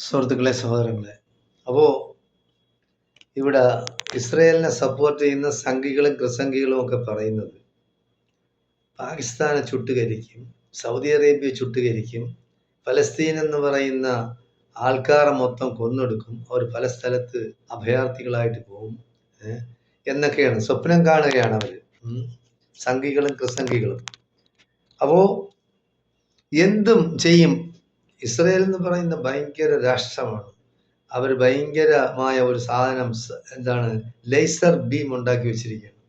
സുഹൃത്തുക്കളെ, സഹോദരങ്ങളെ, അപ്പോൾ ഇവിടെ ഇസ്രയേലിനെ സപ്പോർട്ട് ചെയ്യുന്ന സംഘികളും ക്രിസംഘികളും ഒക്കെ പറയുന്നത് പാകിസ്ഥാനെ ചുട്ടുകരിക്കും, സൗദി അറേബ്യ ചുട്ടുകരിക്കും, ഫലസ്തീൻ എന്ന് പറയുന്ന ആൾക്കാരെ മൊത്തം കൊന്നൊടുക്കും, അവർ പല സ്ഥലത്ത് അഭയാർത്ഥികളായിട്ട് പോകും എന്നൊക്കെയാണ് സ്വപ്നം കാണുകയാണ് അവർ, സംഘികളും ക്രിസംഘികളും. അപ്പോൾ എന്തും ചെയ്യും. ഇസ്രയേൽ എന്ന് പറയുന്ന ഭയങ്കര രാഷ്ട്രമാണ്. അവർ ഭയങ്കരമായ ഒരു സാധനം, എന്താണ്, ലേസർ ബീം ഉണ്ടാക്കി വെച്ചിരിക്കുകയാണ്.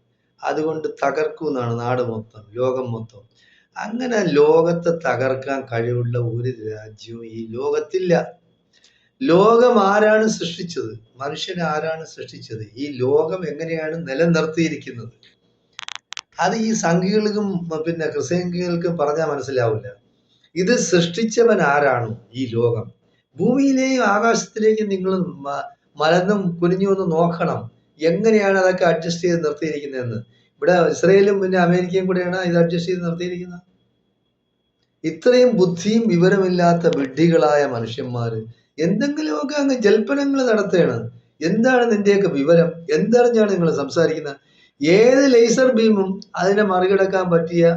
അതുകൊണ്ട് തകർക്കുമെന്നാണ് നാട് മൊത്തം, ലോകം മൊത്തം. അങ്ങനെ ലോകത്തെ തകർക്കാൻ കഴിവുള്ള ഒരു രാജ്യവും ഈ ലോകത്തില്ല. ലോകം ആരാണ് സൃഷ്ടിച്ചത്? മനുഷ്യൻ ആരാണ് സൃഷ്ടിച്ചത്? ഈ ലോകം എങ്ങനെയാണ് നിലനിർത്തിയിരിക്കുന്നത്? അത് ഈ സംഘികൾക്കും പിന്നെ ക്രിസ്ത്യാനികൾക്കും പറഞ്ഞാൽ മനസ്സിലാവില്ല. ഇത് സൃഷ്ടിച്ചവൻ ആരാണ്? ഈ ലോകം, ഭൂമിയിലെയും ആകാശത്തിലേക്കും നിങ്ങൾ മലന്നും കുനിഞ്ഞു ഒന്ന് നോക്കണം. എങ്ങനെയാണ് അതൊക്കെ അഡ്ജസ്റ്റ് ചെയ്ത് നിർത്തിയിരിക്കുന്നതെന്ന്. ഇവിടെ ഇസ്രയേലും പിന്നെ അമേരിക്കയും കൂടെയാണ് ഇത് അഡ്ജസ്റ്റ് ചെയ്ത് നിർത്തിയിരിക്കുന്നത്. ഇത്രയും ബുദ്ധിയും വിവരമില്ലാത്ത വിഡ്ഢികളായ മനുഷ്യന്മാര് എന്തെങ്കിലുമൊക്കെ അങ്ങ് ജൽപ്പനങ്ങൾ നടത്തുകയാണ്. എന്താണ് നിന്റെയൊക്കെ വിവരം? എന്തറിഞ്ഞാണ് നിങ്ങൾ സംസാരിക്കുന്നത്? ഏത് ലേസർ ബീമും അതിനെ മറികടക്കാൻ പറ്റിയ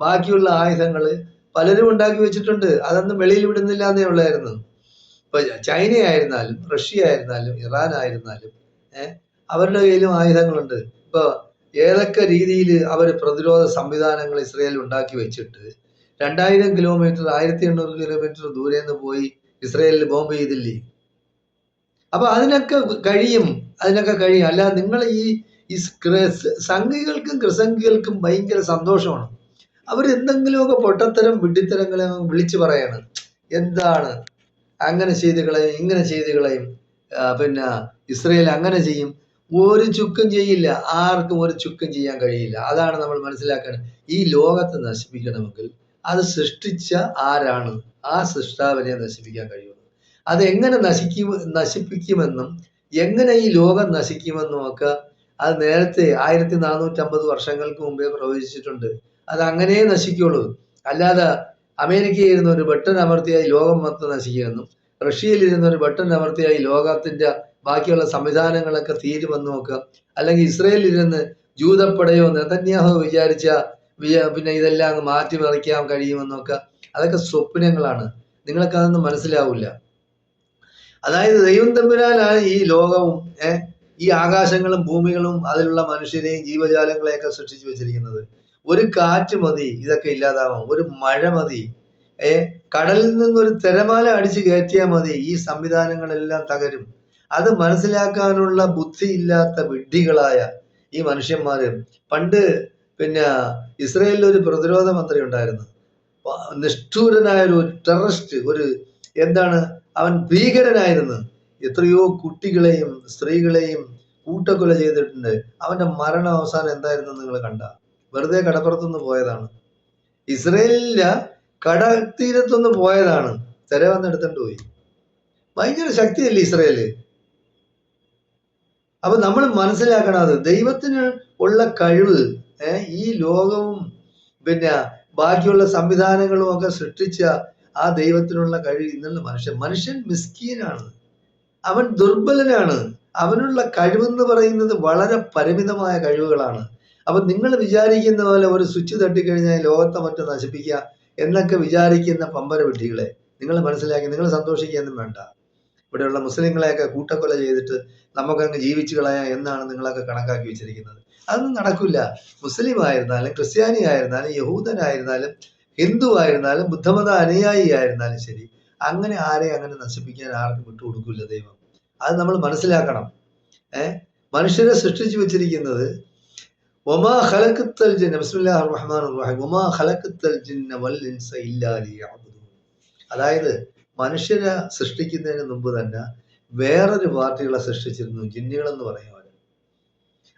ബാക്കിയുള്ള ആയുധങ്ങള് പലരും ഉണ്ടാക്കി വെച്ചിട്ടുണ്ട്. അതൊന്നും വെളിയിൽ വിടുന്നില്ല എന്നേ ഉള്ളായിരുന്നു. ഇപ്പൊ ചൈന ആയിരുന്നാലും, റഷ്യ ആയിരുന്നാലും, ഇറാൻ ആയിരുന്നാലും അവരുടെ കയ്യിലും ആയുധങ്ങളുണ്ട്. ഇപ്പൊ ഏതൊക്കെ രീതിയിൽ അവർ പ്രതിരോധ സംവിധാനങ്ങൾ ഇസ്രയേൽ ഉണ്ടാക്കി വെച്ചിട്ട് 2000 കിലോമീറ്റർ 1800 കിലോമീറ്റർ ദൂരെ നിന്ന് പോയി ഇസ്രയേലിൽ ബോംബ് ചെയ്തില്ലേ? അപ്പൊ അതിനൊക്കെ കഴിയും. അല്ലാതെ നിങ്ങൾ ഈ സംഘികൾക്കും ക്രിസംഘികൾക്കും ഭയങ്കര സന്തോഷമാണ്. അവരെന്തെങ്കിലുമൊക്കെ പൊട്ടത്തരം വിഡ്ഢിത്തരങ്ങളെ വിളിച്ചു പറയാണ്. എന്താണ്, അങ്ങനെ ചെയ്ത് കളയും, ഇങ്ങനെ ചെയ്ത് കളയും, പിന്നെ ഇസ്രയേൽ അങ്ങനെ ചെയ്യും. ഒരു ചുക്കും ചെയ്യില്ല. ആർക്കും ഒരു ചുക്കും ചെയ്യാൻ കഴിയില്ല. അതാണ് നമ്മൾ മനസ്സിലാക്കേണ്ടത്. ഈ ലോകത്തെ നശിപ്പിക്കണമെങ്കിൽ അത് സൃഷ്ടിച്ച ആരാണ്? ആ സൃഷ്ടാവിനെ നശിപ്പിക്കാൻ കഴിയുള്ളൂ. അത് എങ്ങനെ നശിപ്പിക്കുമെന്നും എങ്ങനെ ഈ ലോകം നശിക്കുമെന്നും ഒക്കെ അത് നേരത്തെ 1450 വർഷങ്ങൾക്ക് മുമ്പേ പ്രവചിച്ചിട്ടുണ്ട്. അത് അങ്ങനെ നശിക്കുള്ളൂ. അല്ലാതെ അമേരിക്കയിൽ ഇരുന്ന ഒരു ബട്ടൺ അമർത്തിയായി ലോകം മൊത്തം നശിക്കുമെന്നും റഷ്യയിൽ ഇരുന്ന ഒരു ബട്ടൺ അമർത്തിയായി ലോകത്തിന്റെ ബാക്കിയുള്ള സംവിധാനങ്ങളൊക്കെ തീരുമെന്നും ഒക്കെ, അല്ലെങ്കിൽ ഇസ്രയേലിൽ ഇരുന്ന് ജൂതപ്പടയോ നെതന്യാഹോ വിചാരിച്ച പിന്നെ ഇതെല്ലാം അങ്ങ് മാറ്റിമറിക്കാൻ കഴിയുമെന്നൊക്കെ, അതൊക്കെ സ്വപ്നങ്ങളാണ്. നിങ്ങൾക്ക് അതൊന്നും മനസ്സിലാവില്ല. അതായത് ദൈവം തമ്പുരാനാണ് ഈ ലോകവും ഈ ആകാശങ്ങളും ഭൂമികളും അതിലുള്ള മനുഷ്യരെയും ജീവജാലങ്ങളെയൊക്കെ സൃഷ്ടിച്ചു വെച്ചിരിക്കുന്നത്. ഒരു കാറ്റ് മതി ഇതൊക്കെ ഇല്ലാതാവാം. ഒരു മഴ മതി, കടലിൽ നിന്നൊരു തിരമാല അടിച്ചു കയറ്റിയാൽ മതി, ഈ സംവിധാനങ്ങളെല്ലാം തകരും. അത് മനസ്സിലാക്കാനുള്ള ബുദ്ധിയില്ലാത്ത വിഡ്ഢികളായ ഈ മനുഷ്യന്മാര്. പണ്ട് പിന്നെ ഇസ്രയേലിൽ ഒരു പ്രതിരോധ മന്ത്രി ഉണ്ടായിരുന്നു. നിഷ്ഠൂരനായ ഒരു ടെററിസ്റ്റ്, ഒരു എന്താണ്, അവൻ ഭീകരനായിരുന്നു. എത്രയോ കുട്ടികളെയും സ്ത്രീകളെയും കൂട്ടക്കൊല ചെയ്തിട്ടുണ്ട്. അവന്റെ മരണം അവസാനം എന്തായിരുന്നു നിങ്ങൾ കണ്ട? വെറുതെ കടപ്പുറത്തുനിന്ന് പോയതാണ്. ഇസ്രയേലിലെ കടത്തീരത്തൊന്ന് പോയതാണ്. തിര വന്നെടുത്തോണ്ട് പോയി. ഭയങ്കര ശക്തിയല്ലേ ഇസ്രയേല്? അപ്പൊ നമ്മൾ മനസ്സിലാക്കണം, അത് ദൈവത്തിന് ഉള്ള കഴിവ്. ഈ ലോകവും പിന്നെ ബാക്കിയുള്ള സംവിധാനങ്ങളും ഒക്കെ സൃഷ്ടിച്ച ആ ദൈവത്തിനുള്ള കഴിവ് ഇന്നുള്ള മനുഷ്യൻ മിസ്കീനാണ്. അവൻ ദുർബലനാണ്. അവനുള്ള കഴിവെന്ന് പറയുന്നത് വളരെ പരിമിതമായ കഴിവുകളാണ്. അപ്പൊ നിങ്ങൾ വിചാരിക്കുന്ന പോലെ ഒരു സ്വിച്ച് തട്ടിക്കഴിഞ്ഞാൽ ലോകത്തെ മറ്റും നശിപ്പിക്കുക എന്നൊക്കെ വിചാരിക്കുന്ന പമ്പര വിഡ്ഢികളെ നിങ്ങൾ മനസ്സിലാക്കി നിങ്ങൾ സന്തോഷിക്കുകയൊന്നും വേണ്ട. ഇവിടെയുള്ള മുസ്ലിങ്ങളെയൊക്കെ കൂട്ടക്കൊല ചെയ്തിട്ട് നമുക്കങ്ങ് ജീവിച്ചു കളയാം എന്നാണ് നിങ്ങളൊക്കെ കണക്കാക്കി വെച്ചിരിക്കുന്നത്. അതൊന്നും നടക്കില്ല. മുസ്ലിം ആയിരുന്നാലും ക്രിസ്ത്യാനി ആയിരുന്നാലും യഹൂദനായിരുന്നാലും ഹിന്ദു ആയിരുന്നാലും ബുദ്ധമത അനുയായി ആയിരുന്നാലും ശരി, അങ്ങനെ ആരെയും അങ്ങനെ നശിപ്പിക്കാൻ ആർക്കും വിട്ടുകൊടുക്കില്ല ദൈവം. അത് നമ്മൾ മനസ്സിലാക്കണം. മനുഷ്യരെ സൃഷ്ടിച്ചു വെച്ചിരിക്കുന്നത് വമാ ഖലഖത്തുൽ ജിന്ന, ബിസ്മില്ലാഹിർ റഹ്മാനിർ റഹീം, വമാ ഖലഖത്തുൽ ജിന്ന വൽ ഇൻസ ഇല്ലാ ലിയഅ്ബുദൂൻ. അതായത് മനുഷ്യരെ സൃഷ്ടിക്കുന്നതിന് മുമ്പ് തന്നെ വേറൊരു പാർട്ടികളെ സൃഷ്ടിച്ചിരുന്നു, ജിന്നുകളെന്ന് പറയുന്നത്.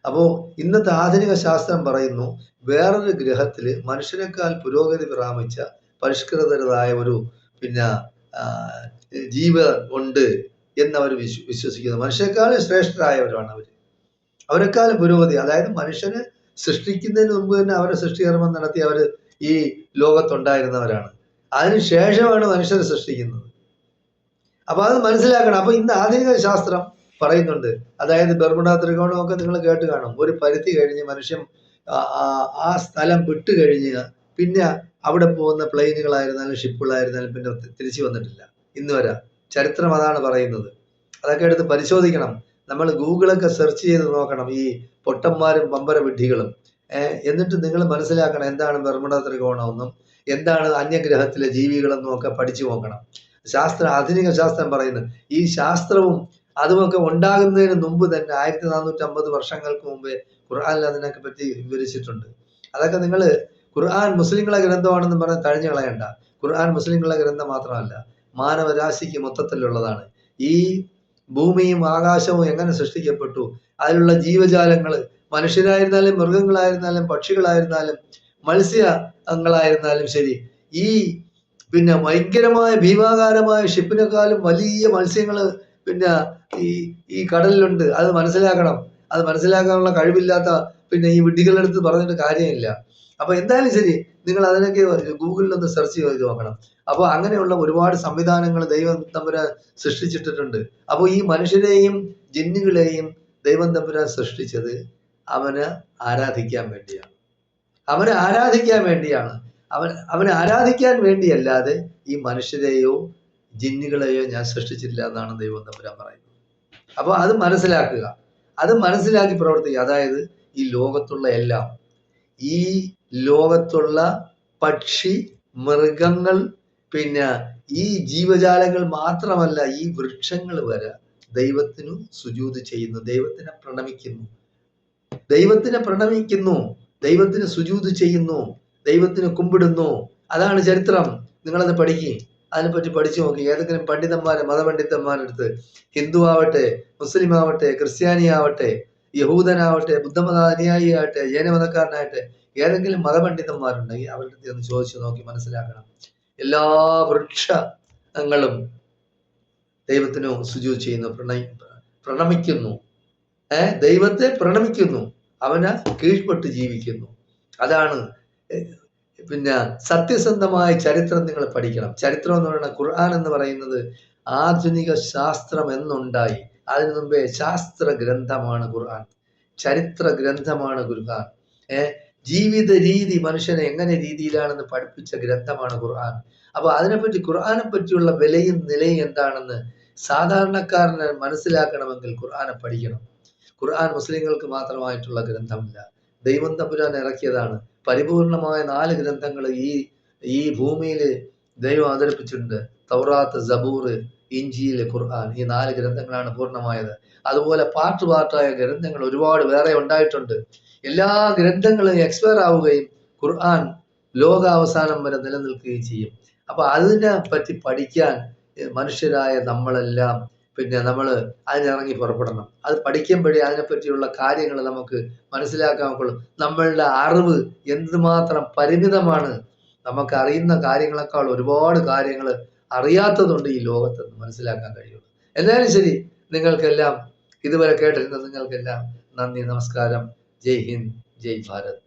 അപ്പോ ഇന്നത്തെ ആധുനിക ശാസ്ത്രം പറയുന്നു വേറൊരു ഗ്രഹത്തില് മനുഷ്യരെക്കാൾ പുരോഗതി പ്രാപിച്ച പരിഷ്കൃതരായ ഒരു പിന്നെ ജീവ ഉണ്ട് എന്നവർ വിശ്വസിക്കുന്നു. മനുഷ്യരെക്കാൾ ശ്രേഷ്ഠരായവരാണ് അവരെക്കാളും പുരോഗതി. അതായത് മനുഷ്യനെ സൃഷ്ടിക്കുന്നതിന് മുമ്പ് തന്നെ അവരെ സൃഷ്ടികർമ്മം നടത്തി അവർ ഈ ലോകത്തുണ്ടായിരുന്നവരാണ്. അതിനുശേഷമാണ് മനുഷ്യരെ സൃഷ്ടിക്കുന്നത്. അപ്പൊ അത് മനസ്സിലാക്കണം. അപ്പൊ ഇന്ന് ആധുനിക ശാസ്ത്രം പറയുന്നുണ്ട്, അതായത് ബർമുഡ ത്രികോണമൊക്കെ നിങ്ങൾ കേട്ട് കാണും. ഒരു പരിധി കഴിഞ്ഞ് മനുഷ്യൻ ആ സ്ഥലം വിട്ടു കഴിഞ്ഞ് പിന്നെ അവിടെ പോകുന്ന പ്ലെയിനുകളായിരുന്നാലും ഷിപ്പുകളായിരുന്നാലും പിന്നെ തിരിച്ചു വന്നിട്ടില്ല ഇന്ന് വരെ. ചരിത്രം അതാണ് പറയുന്നത്. അതൊക്കെ എടുത്ത് പരിശോധിക്കണം. നമ്മൾ ഗൂഗിളൊക്കെ സെർച്ച് ചെയ്ത് നോക്കണം, ഈ പൊട്ടന്മാരും പമ്പര വിഡ്ഢികളും. എന്നിട്ട് നിങ്ങൾ മനസ്സിലാക്കണം എന്താണ് ബർമുഡ ത്രികോണമെന്നും എന്താണ് അന്യഗ്രഹത്തിലെ ജീവികളെന്നും ഒക്കെ പഠിച്ചു നോക്കണം. ആധുനിക ശാസ്ത്രം പറയുന്നത്, ഈ ശാസ്ത്രവും അതുമൊക്കെ ഉണ്ടാകുന്നതിന് മുമ്പ് തന്നെ 1450 വർഷങ്ങൾക്ക് മുമ്പേ ഖുർആനിൽ അതിനൊക്കെ പറ്റി വിവരിച്ചിട്ടുണ്ട്. അതൊക്കെ നിങ്ങൾ ഖുർആൻ മുസ്ലിങ്ങളെ ഗ്രന്ഥമാണെന്ന് പറഞ്ഞ് തഴഞ്ഞു കളയണ്ട. ഖുർആൻ മുസ്ലിങ്ങളെ ഗ്രന്ഥം മാത്രമല്ല, മാനവരാശിക്ക് മൊത്തത്തിലുള്ളതാണ്. ഈ ഭൂമിയും ആകാശവും എങ്ങനെ സൃഷ്ടിക്കപ്പെട്ടു, അതിലുള്ള ജീവജാലങ്ങൾ, മനുഷ്യരായിരുന്നാലും മൃഗങ്ങളായിരുന്നാലും പക്ഷികളായിരുന്നാലും മത്സ്യങ്ങളായിരുന്നാലും ശരി, ഈ പിന്നെ ഭയങ്കരമായ ഭീമാകാരമായ ഷിപ്പിനെക്കാളും വലിയ മത്സ്യങ്ങൾ പിന്നെ ഈ ഈ കടലിലുണ്ട്. അത് മനസ്സിലാക്കണം. അത് മനസ്സിലാക്കാനുള്ള കഴിവില്ലാത്ത പിന്നെ ഈ വിഡ്ഢികളുടെ അടുത്ത് പറഞ്ഞിട്ട് കാര്യമില്ല. അപ്പൊ എന്തായാലും ശരി, നിങ്ങൾ അതിനൊക്കെ ഗൂഗിളിലൊന്ന് സെർച്ച് ചെയ്ത് നോക്കണം. അപ്പോൾ അങ്ങനെയുള്ള ഒരുപാട് സംവിധാനങ്ങൾ ദൈവം തമ്പുരാൻ സൃഷ്ടിച്ചിട്ടുണ്ട്. അപ്പോൾ ഈ മനുഷ്യരെയും ജിന്നുകളെയും ദൈവം തമ്പുരാൻ സൃഷ്ടിച്ചത് അവന് ആരാധിക്കാൻ വേണ്ടിയാണ്. അവനെ ആരാധിക്കാൻ വേണ്ടിയാണ്. അവനെ ആരാധിക്കാൻ വേണ്ടിയല്ലാതെ ഈ മനുഷ്യരെയോ ജിന്നുകളെയോ ഞാൻ സൃഷ്ടിച്ചില്ല എന്നാണ് ദൈവം തമ്പുരാൻ പറയുന്നത്. അപ്പോൾ അത് മനസ്സിലാക്കുക, അത് മനസ്സിലാക്കി പ്രവർത്തിക്കുക. അതായത് ഈ ലോകത്തുള്ള എല്ലാം, ഈ ലോകത്തുള്ള പക്ഷി, മൃഗങ്ങൾ, പിന്നെ ഈ ജീവജാലങ്ങൾ മാത്രമല്ല, ഈ വൃക്ഷങ്ങൾ വരെ ദൈവത്തിനു സുജൂദ് ചെയ്യുന്നു, ദൈവത്തിനെ പ്രണമിക്കുന്നു, ദൈവത്തിന് സുജൂദ് ചെയ്യുന്നു, ദൈവത്തിന് കുമ്പിടുന്നു. അതാണ് ചരിത്രം. നിങ്ങളത് പഠിക്കുക, അതിനെപ്പറ്റി പഠിച്ചു നോക്കി. ഏതെങ്കിലും മതപണ്ഡിതന്മാരെടുത്ത്, ഹിന്ദു ആവട്ടെ, മുസ്ലിം ആവട്ടെ, ക്രിസ്ത്യാനി ആവട്ടെ, യഹൂദനാവട്ടെ, ബുദ്ധമത അനുയായി ആവട്ടെ, ജൈനമതക്കാരനാവട്ടെ, ഏതെങ്കിലും മതപണ്ഡിതന്മാരുണ്ടെങ്കിൽ അവരുടെ അടുത്ത് ഒന്ന് ചോദിച്ചു നോക്കി മനസ്സിലാക്കണം. എല്ലാ വൃക്ഷങ്ങളും ദൈവത്തിന് സുജൂദ് ചെയ്യുന്നു, പ്രണമിക്കുന്നു, ദൈവത്തെ പ്രണമിക്കുന്നു, അവന് കീഴ്പ്പെട്ട് ജീവിക്കുന്നു. അതാണ് പിന്നെ സത്യസന്ധമായ ചരിത്രം നിങ്ങൾ പഠിക്കണം. ചരിത്രം എന്ന് പറയുന്നത്, ഖുർആൻ എന്ന് പറയുന്നത് ആധുനിക ശാസ്ത്രം എന്നുണ്ടായി അതിനു മുമ്പേ ശാസ്ത്ര ഗ്രന്ഥമാണ് ഖുർആൻ, ചരിത്ര ഗ്രന്ഥമാണ് ഖുർആൻ. ജീവിത രീതി മനുഷ്യനെ എങ്ങനെ രീതിയിലാണെന്ന് പഠിപ്പിച്ച ഗ്രന്ഥമാണ് ഖുർആൻ. അപ്പൊ അതിനെപ്പറ്റി, ഖുർആനെ പറ്റിയുള്ള വിലയും നിലയും എന്താണെന്ന് സാധാരണക്കാരന് മനസ്സിലാക്കണമെങ്കിൽ ഖുർആനെ പഠിക്കണം. ഖുർആൻ മുസ്ലിങ്ങൾക്ക് മാത്രമായിട്ടുള്ള ഗ്രന്ഥമില്ല, ദൈവം തമ്പുരാൻ ഇറക്കിയതാണ്. പരിപൂർണമായ 4 ഗ്രന്ഥങ്ങൾ ഈ ഭൂമിയിൽ ദൈവം അവതരിപ്പിച്ചിട്ടുണ്ട്. തൗറാത്ത്, സബൂർ, ഇഞ്ചീൽ, ഖുർആൻ. ഈ 4 ഗ്രന്ഥങ്ങളാണ് പൂർണ്ണമായത്. അതുപോലെ പാർട്ടായ ഗ്രന്ഥങ്ങൾ ഒരുപാട് വേറെ ഉണ്ടായിട്ടുണ്ട്. എല്ലാ ഗ്രന്ഥങ്ങളും എക്സ്പയർ ആവുകയും ഖുർആൻ ലോകാവസാനം വരെ നിലനിൽക്കുകയും ചെയ്യും. അപ്പൊ അതിനെ പറ്റി പഠിക്കാൻ മനുഷ്യരായ നമ്മളെല്ലാം പിന്നെ നമ്മൾ അതിനിറങ്ങി പുറപ്പെടണം. അത് പഠിക്കുമ്പോഴേ അതിനെപ്പറ്റിയുള്ള കാര്യങ്ങൾ നമുക്ക് മനസ്സിലാക്കാൻ കൊള്ളും. നമ്മളുടെ അറിവ് എന്തുമാത്രം പരിമിതമാണ്. നമുക്ക് അറിയുന്ന കാര്യങ്ങളെക്കാൾ ഒരുപാട് കാര്യങ്ങൾ അറിയാത്തതുണ്ട് ഈ ലോകത്തെന്ന് മനസ്സിലാക്കാൻ കഴിയുള്ളൂ. എന്തായാലും ശരി, നിങ്ങൾക്കെല്ലാം ഇതുവരെ കേട്ടിരുന്ന നിങ്ങൾക്കെല്ലാം നന്ദി, നമസ്കാരം. ജയ് ഹിന്ദ്, ജയ് ഭാരത്.